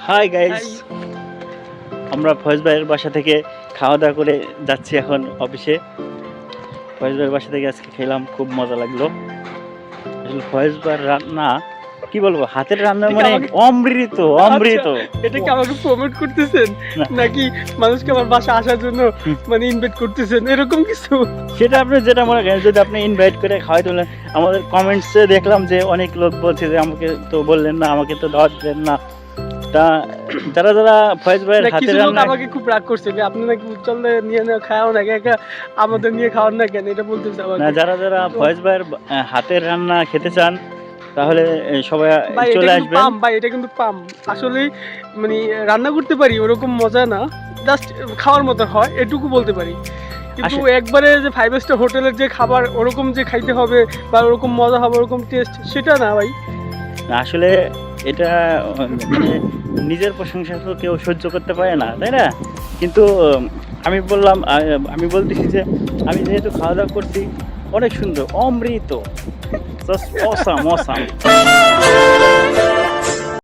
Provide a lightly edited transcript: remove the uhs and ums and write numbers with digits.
Hi guys, আমরা ফয়েজ ভাইয়ের বাসা থেকে খাওয়া দাওয়া করে যাচ্ছি এখন অফিসে। ফয়েজ ভাইয়ের বাসা থেকে আজকে খেলাম, খুব মজা লাগলো। আসলে ফয়েজ ভাইয়ের রান্না কি বলবো, হাতের রান্না মানে অমৃত অমৃত। এটা কি আমাকে প্রমোট করতেছেন না। নাকি মানুষকে আমার বাসা আসার জন্য মানে ইনভাইট করতেছেন এরকম কিছু? সেটা আপনি যেটা মনে করেন, যদি আপনি ইনভাইট করে খাওয়াই তোলেন। আমাদের কমেন্টসে দেখলাম যে অনেক লোক বলছে যে আমাকে তো বললেন না, আমাকে তো দাওয়াত দিলেন না। তা যারা যারা ফয়েজ ভাইয়ের না, হাতের কিছু লোক রান্না, আমাকে খুব রাগ করছে যে আপনি নাকি উচ্চলে নিয়ে খাওয়াও না, একা আমাদের নিয়ে খাওয়ান না কেন, এটা বলতেছে না আমাকে। যারা যারা ফয়েজ ভাইয়ের হাতের রান্না খেতে চান তাহলে সবাই ভাই এটা চলে কিন্তু আসবেন। পাম, ভাই এটা কিন্তু পাম আসলে মানে রান্না করতে পারি ওরকম মজা না, জাস্ট খাওয়ার মতো হয় এটুকু বলতে পারি। কিন্তু একবারে যে 5 স্টার হোটেলের যে খাবার ওরকম যে খাইতে হবে বা ওরকম মজা হবে ওরকম টেস্ট, সেটা না ভাই। আসলে এটা মানে নিজের প্রশংসা তো কেউ সহ্য করতে পারে না, তাই না? কিন্তু আমি বললাম, আমি বলতেছি যে আমি যেহেতু খাওয়া দাওয়া করছি, অনেক সুন্দর, অমৃত, জাস্ট অসাম অসাম।